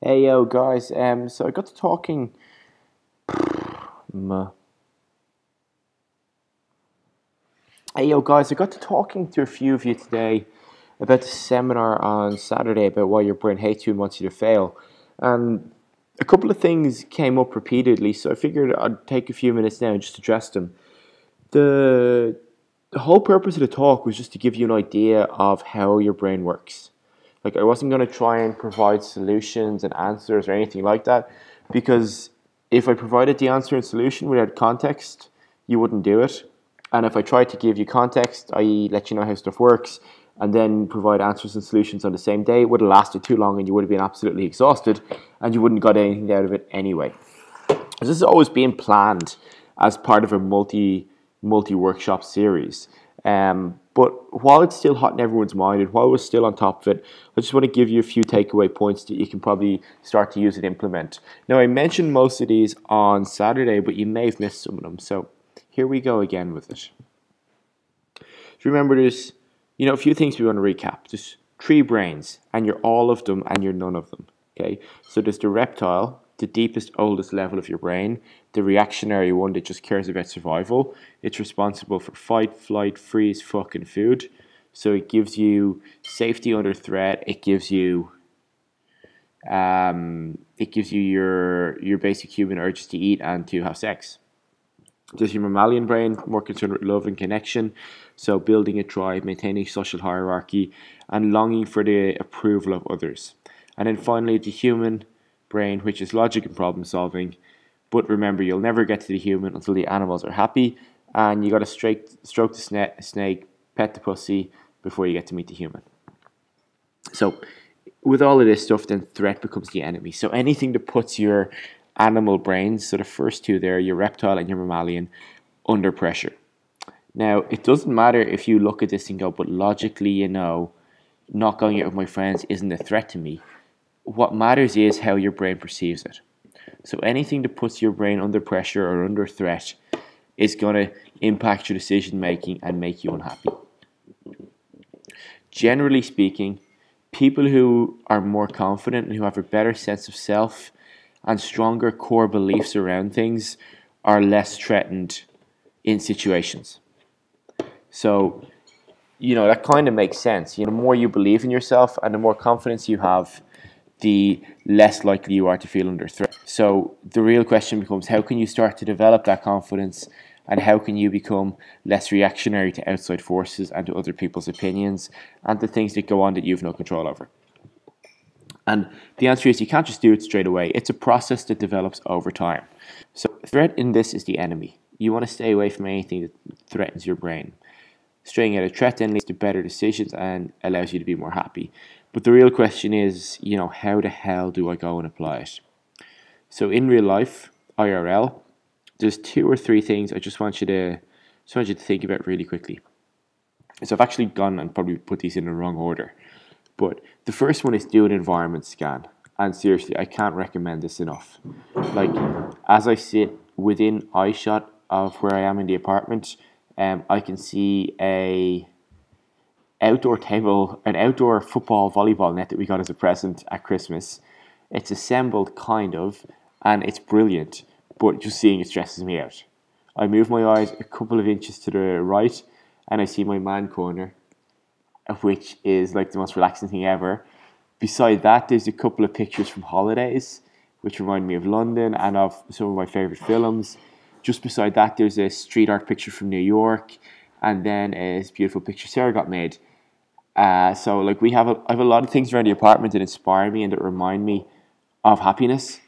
Hey yo guys, so I got to talking. Muh. Hey yo guys, I got to talking to a few of you today about the seminar on Saturday about why your brain hates you and wants you to fail, and a couple of things came up repeatedly. So I figured I'd take a few minutes now and just address them. The the whole purpose of the talk was just to give you an idea of how your brain works. Like, I wasn't going to try and provide solutions and answers or anything like that, because if I provided the answer and solution without context, you wouldn't do it. And if I tried to give you context, i.e., let you know how stuff works, and then provide answers and solutions on the same day, it would have lasted too long and you would have been absolutely exhausted and you wouldn't got anything out of it anyway. This has always been planned as part of a multi workshop series. But while it's still hot in everyone's mind and while we're still on top of it, I just want to give you a few takeaway points that you can probably start to use and implement. Now, I mentioned most of these on Saturday, but you may have missed some of them. So here we go again with it. So remember, there's a few things we want to recap. There's three brains, and you're all of them, and you're none of them. Okay, so there's the reptile, the deepest, oldest level of your brain, the reactionary one that just cares about survival. It's responsible for fight, flight, freeze, fuck, and food. So it gives you safety under threat. It gives you your basic human urges to eat and to have sex. There's your mammalian brain, more concerned with love and connection, so building a tribe, maintaining social hierarchy, and longing for the approval of others. And then finally, the human brain, which is logic and problem solving. But remember, you'll never get to the human until the animals are happy, and you got to stroke the snake, pet the pussy before you get to meet the human. So, with all of this stuff, then threat becomes the enemy. So anything that puts your animal brains, so the first two there, your reptile and your mammalian, under pressure. Now, it doesn't matter if you look at this and go, but logically, not going out with my friends isn't a threat to me. What matters is how your brain perceives it. So anything that puts your brain under pressure or under threat is going to impact your decision making and make you unhappy. Generally speaking, people who are more confident and who have a better sense of self and stronger core beliefs around things are less threatened in situations. So, that kind of makes sense. The more you believe in yourself and the more confidence you have, the less likely you are to feel under threat. So the real question becomes, how can you start to develop that confidence, and how can you become less reactionary to outside forces and to other people's opinions and to things that go on that you have no control over? And the answer is, you can't just do it straight away. It's a process that develops over time. So threat in this is the enemy. You want to stay away from anything that threatens your brain. Staying out of threat then leads to better decisions and allows you to be more happy. But the real question is, how the hell do I go and apply it? So in real life, IRL, there's two or three things I just want you to think about really quickly. So I've actually gone and probably put these in the wrong order. But the first one is do an environment scan. And seriously, I can't recommend this enough. Like, as I sit within eyeshot of where I am in the apartment, I can see an outdoor football volleyball net that we got as a present at Christmas. It's assembled kind of, and it's brilliant, but just seeing it stresses me out. I move my eyes a couple of inches to the right and I see my man corner, which is like the most relaxing thing ever. Beside that, there's a couple of pictures from holidays, which remind me of London and of some of my favourite films. Just beside that, there's a street art picture from New York, and then a beautiful picture Sarah got made. So like I have a lot of things around the apartment that inspire me and that remind me of happiness.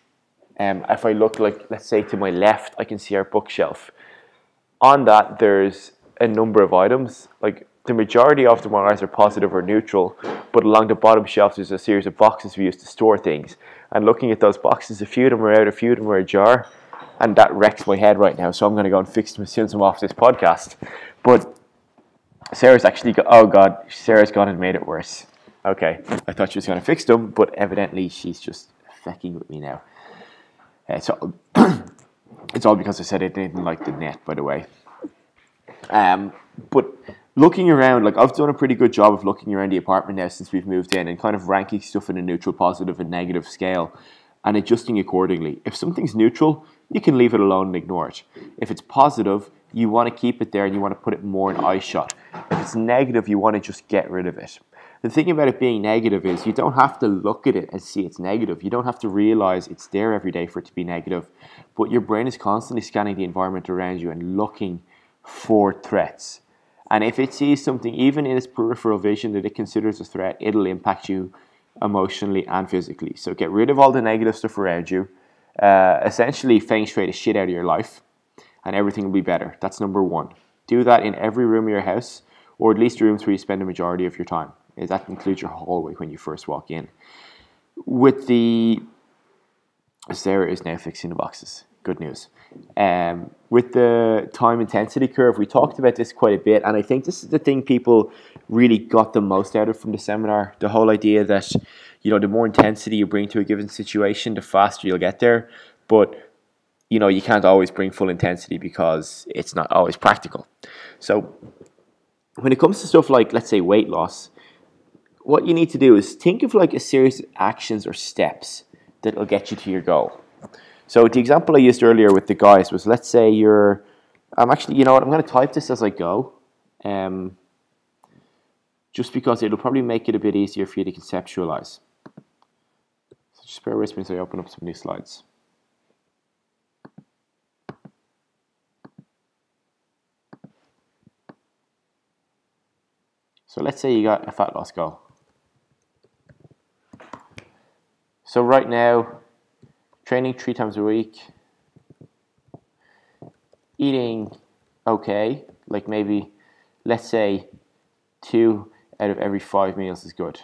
If I look, like, let's say to my left, I can see our bookshelf. On that, there's a number of items. Like, the majority of them are either positive or neutral, but along the bottom shelf, there's a series of boxes we use to store things. And looking at those boxes, a few of them are out, a few of them are ajar, and that wrecks my head right now. So I'm going to go and fix them as soon as I'm off this podcast. But Sarah's gone and made it worse. Okay, I thought she was going to fix them, but evidently she's just fucking with me now. So it's all because I said I didn't like the net, by the way. But looking around, like I've done a pretty good job of looking around the apartment now since we've moved in and kind of ranking stuff in a neutral, positive, and negative scale and adjusting accordingly. If something's neutral, you can leave it alone and ignore it. If it's positive, you want to keep it there and you want to put it more in eye shot. If it's negative, you want to just get rid of it. The thing about it being negative is you don't have to look at it and see it's negative. You don't have to realize it's there every day for it to be negative. But your brain is constantly scanning the environment around you and looking for threats. And if it sees something, even in its peripheral vision, that it considers a threat, it'll impact you emotionally and physically. So get rid of all the negative stuff around you. Essentially, feng shui the shit out of your life, and everything will be better. That's number one. Do that in every room of your house, or at least rooms where you spend the majority of your time. That includes your hallway when you first walk in. With the Sarah is now fixing the boxes. Good news. With the time intensity curve, we talked about this quite a bit, and I think this is the thing people really got the most out of from the seminar. The whole idea that, you know, the more intensity you bring to a given situation, the faster you'll get there. But, you know, you can't always bring full intensity because it's not always practical. So when it comes to stuff like, let's say, weight loss, what you need to do is think of like a series of actions or steps that will get you to your goal. So the example I used earlier with the guys was, let's say I'm actually, you know what, I'm going to type this as I go, just because it'll probably make it a bit easier for you to conceptualize. So just bear with me as I open up some new slides. So let's say you got a fat loss goal. So right now, training 3 times a week, eating okay, like maybe, let's say 2 out of every 5 meals is good.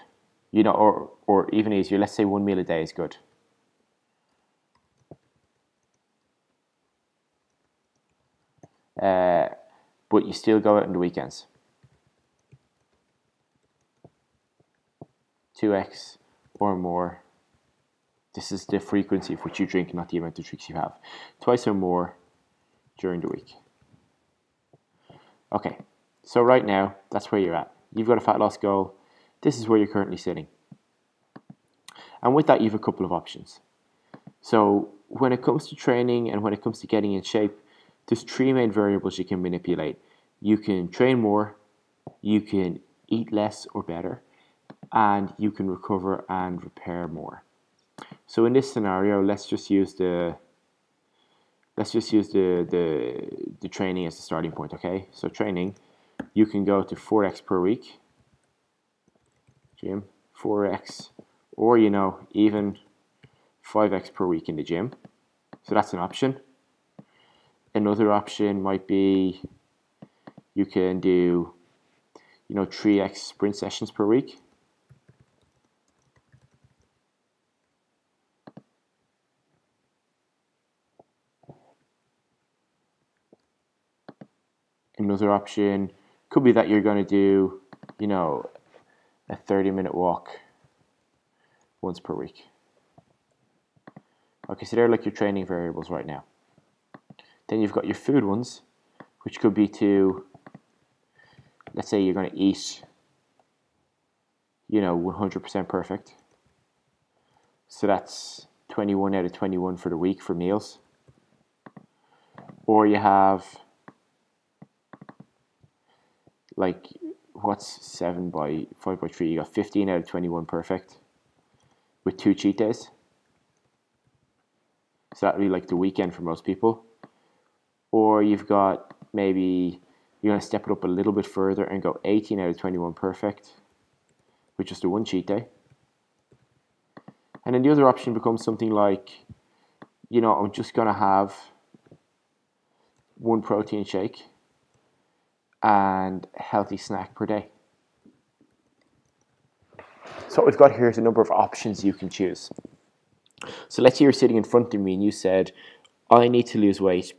You know, or even easier, let's say 1 meal a day is good. But you still go out on the weekends. 2x or more. This is the frequency of which you drink, not the amount of drinks you have. Twice or more during the week. Okay, so right now, that's where you're at. You've got a fat loss goal. This is where you're currently sitting. And with that, you have a couple of options. So when it comes to training and when it comes to getting in shape, there's 3 main variables you can manipulate. You can train more, you can eat less or better, and you can recover and repair more. So in this scenario, let's just use the training as the starting point, okay? So training, you can go to 4x per week, gym, 4x, or, you know, even 5x per week in the gym. So that's an option. Another option might be you can do, you know, 3x sprint sessions per week. Another option could be that you're going to do, you know, a 30-minute walk once per week. Okay, so they're like your training variables right now. Then you've got your food ones, which could be to, let's say you're going to eat, you know, 100% perfect. So that's 21 out of 21 for the week for meals. Or you have, like, what's 7 by 5 by 3? You got 15 out of 21 perfect with 2 cheat days. So that would be like the weekend for most people. Or you've got, maybe you're going to step it up a little bit further and go 18 out of 21 perfect with just a 1 cheat day. And then the other option becomes something like, you know, I'm just going to have 1 protein shake and a healthy snack per day. So what we've got here is a number of options you can choose. So let's say you're sitting in front of me and you said, I need to lose weight,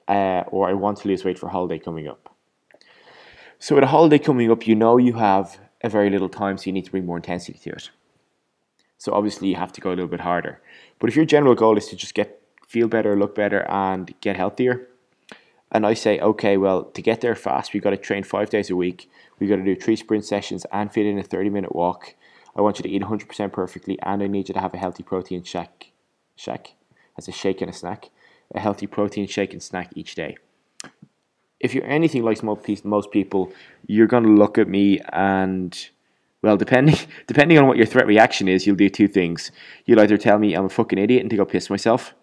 or I want to lose weight for a holiday coming up. So with a holiday coming up, you know you have a very little time, so you need to bring more intensity to it. So obviously you have to go a little bit harder. But if your general goal is to just feel better, look better, and get healthier, and I say, okay, well, to get there fast, we've got to train 5 days a week. We've got to do 3 sprint sessions and fit in a 30-minute walk. I want you to eat 100% perfectly, and I need you to have a healthy protein shake. That's a shake and a snack. A healthy protein shake and snack each day. If you're anything like most people, you're going to look at me and, well, depending on what your threat reaction is, you'll do two things. You'll either tell me I'm a fucking idiot and to go piss myself.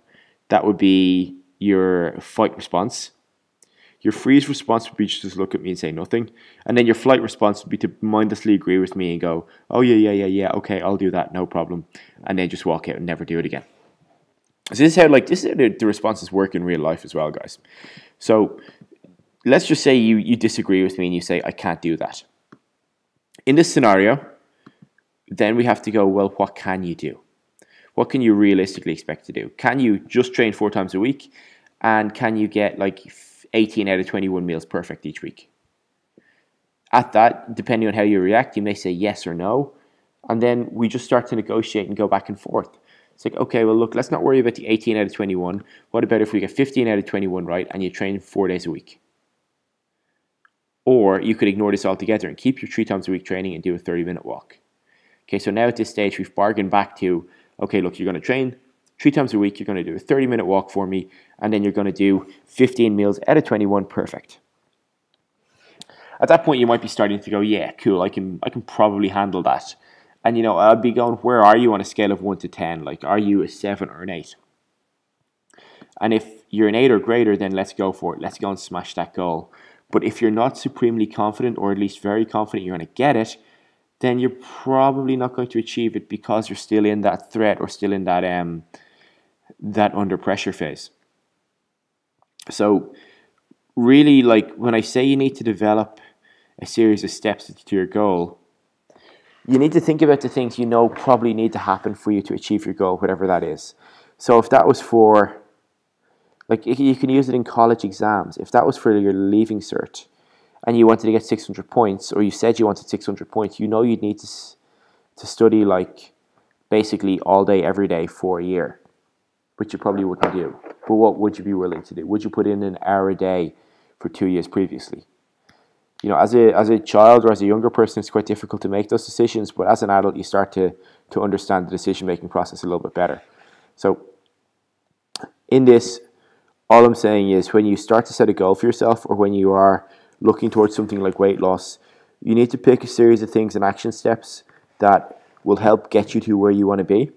That would be your fight response. Your freeze response would be just look at me and say nothing. And then your flight response would be to mindlessly agree with me and go, oh, yeah, okay, I'll do that, no problem. And then just walk out and never do it again. So this is how the responses work in real life as well, guys. So let's just say you disagree with me and you say, I can't do that. In this scenario, then we have to go, well, what can you do? What can you realistically expect to do? Can you just train 4 times a week? And can you get like 18 out of 21 meals perfect each week? At that, depending on how you react, you may say yes or no. And then we just start to negotiate and go back and forth. It's like, okay, well, look, let's not worry about the 18 out of 21. What about if we get 15 out of 21 right and you train 4 days a week? Or you could ignore this altogether and keep your 3 times a week training and do a 30-minute walk. Okay, so now at this stage, we've bargained back to, okay, look, you're going to train 3 times a week, you're going to do a 30-minute walk for me, and then you're going to do 15 meals out of 21 perfect. At that point, you might be starting to go, yeah, cool, I can probably handle that. And, you know, I'll be going, where are you on a scale of 1 to 10? Like, are you a 7 or an 8? And if you're an 8 or greater, then let's go for it. Let's go and smash that goal. But if you're not supremely confident, or at least very confident you're going to get it, then you're probably not going to achieve it because you're still in that threat or still in that under pressure phase. So really, like, when I say you need to develop a series of steps to your goal, you need to think about the things you know probably need to happen for you to achieve your goal, whatever that is. So if that was for, like, you can use it in college exams. If that was for your leaving cert and you wanted to get 600 points, or you said you wanted 600 points, you know you'd need to study, like, basically all day, every day for a year, which you probably wouldn't do. But what would you be willing to do? Would you put in an hour a day for 2 years previously? You know, as a child or as a younger person, it's quite difficult to make those decisions, but as an adult, you start to understand the decision-making process a little bit better. So in this, all I'm saying is when you start to set a goal for yourself, or when you are looking towards something like weight loss, you need to pick a series of things and action steps that will help get you to where you want to be.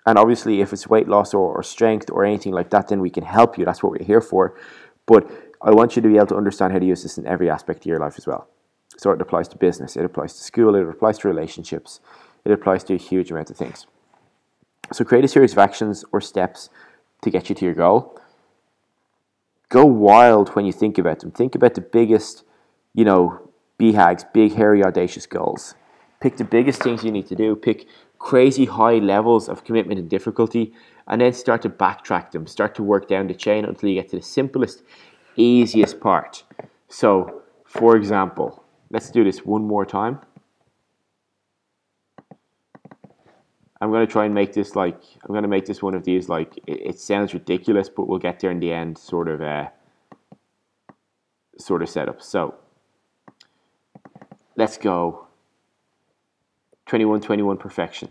And obviously, if it's weight loss or strength or anything like that, then we can help you. That's what we're here for. But I want you to be able to understand how to use this in every aspect of your life as well. So it applies to business, it applies to school, it applies to relationships, it applies to a huge amount of things. So create a series of actions or steps to get you to your goal. Go wild when you think about them. Think about the biggest, you know, BHAGs, big, hairy, audacious goals. Pick the biggest things you need to do. Pick crazy high levels of commitment and difficulty, and then start to backtrack them. Start to work down the chain until you get to the simplest, easiest part. So, for example, let's do this one more time. I'm going to try and make this like, I'm going to make this one of these, like, it sounds ridiculous, but we'll get there in the end sort of setup. So, let's go 21-21 perfection.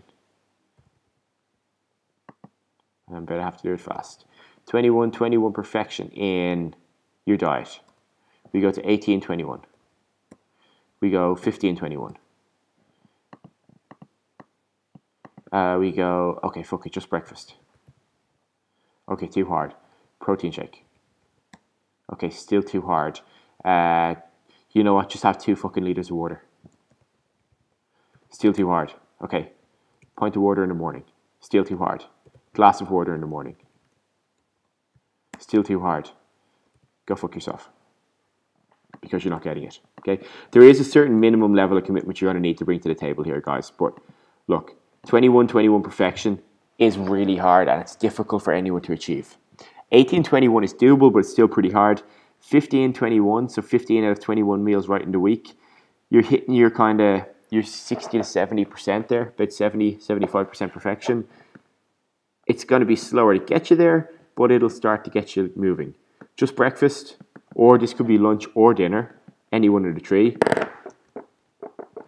I'm going to have to do it fast. 21-21 perfection in your diet. We go to 18-21. We go 15-21. We go, okay, fuck it, just breakfast. Okay, too hard. Protein shake. Okay, still too hard. You know what, just have 2 fucking liters of water. Still too hard. Okay, pint of water in the morning. Still too hard. Glass of water in the morning. Still too hard. Go fuck yourself. Because you're not getting it. Okay? There is a certain minimum level of commitment you're going to need to bring to the table here, guys. But look, 21-21 perfection is really hard, and it's difficult for anyone to achieve. 18-21 is doable, but it's still pretty hard. 15-21, so 15 out of 21 meals right in the week. You're hitting your kind of your 60 to 70% there, about 70-75% perfection. It's going to be slower to get you there, but it'll start to get you moving. Just breakfast, or this could be lunch or dinner, any one of the three,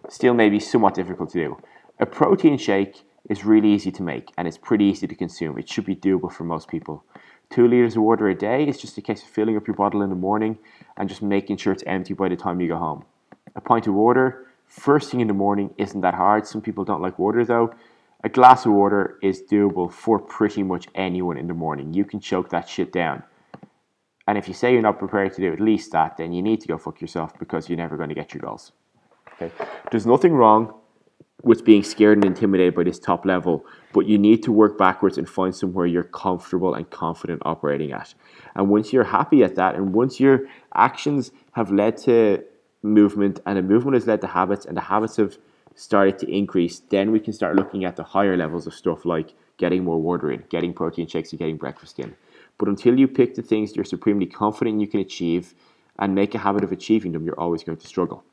still may be somewhat difficult to do. A protein shake is really easy to make and it's pretty easy to consume. It should be doable for most people. 2 liters of water a day is just a case of filling up your bottle in the morning and just making sure it's empty by the time you go home. A pint of water first thing in the morning isn't that hard. Some people don't like water though. A glass of water is doable for pretty much anyone in the morning. You can choke that shit down. And if you say you're not prepared to do at least that, then you need to go fuck yourself because you're never going to get your goals. Okay? There's nothing wrong with being scared and intimidated by this top level, but you need to work backwards and find somewhere you're comfortable and confident operating at. And once you're happy at that, and once your actions have led to movement, and the movement has led to habits, and the habits have started to increase, then we can start looking at the higher levels of stuff like getting more water in, getting protein shakes, and getting breakfast in. But until you pick the things you're supremely confident you can achieve and make a habit of achieving them, you're always going to struggle.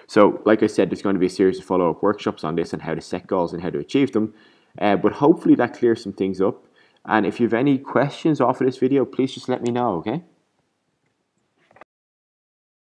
So, like I said, there's going to be a series of follow-up workshops on this and how to set goals and how to achieve them. But hopefully that clears some things up. And if you have any questions off of this video, please just let me know, okay?